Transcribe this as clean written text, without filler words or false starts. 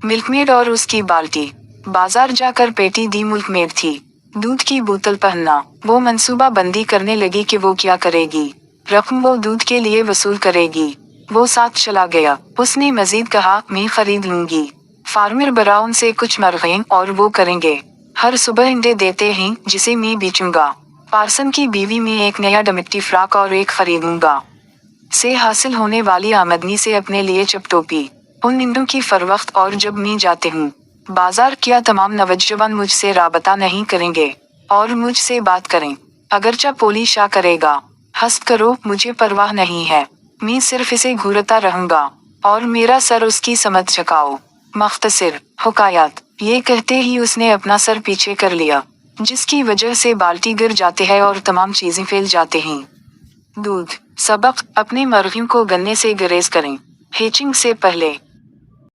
Milkmaid और उसकी बाल्टी। बाजार जाकर पेटी दी मिल्कमेड थी। दूध की बोतल पहनना। वो मंसूबा बंदी करने लगी कि वो क्या करेगी। रकम वो दूध के लिए वसूल करेगी। वो साथ चला गया। उसने मजीद कहा, मैं खरीद लूंगी। फार्मर ब्राउन से कुछ मरग़ें और वो करेंगे। हर सुबह अंडे देते हैं जिसे मैं बेचूंगा। पार्सन की बीवी में एक नया डमिट्टी फ्रॉक और एक खरीदूंगा। से हासिल होने वाली आमदनी से अपने लिए चपटोपी। उन इंडों की फरोख्त और जब मैं जाते हूँ बाजार, क्या तमाम नौजवान मुझसे राबता नहीं करेंगे और मुझसे बात करें। अगरचा पोली शाह करेगा। हस्त करो, मुझे परवाह नहीं है। मैं सिर्फ इसे घूरता रहूंगा और मेरा सर उसकी समझ झुकाओ। मख्तसर हुकायत। ये कहते ही उसने अपना सर पीछे कर लिया, जिसकी वजह से बाल्टी गिर जाते हैं और तमाम चीजें फैल जाते हैं। दूध। सबक, अपने मर्गियों को गन्ने से गुरेज करें। हेचिंग से पहले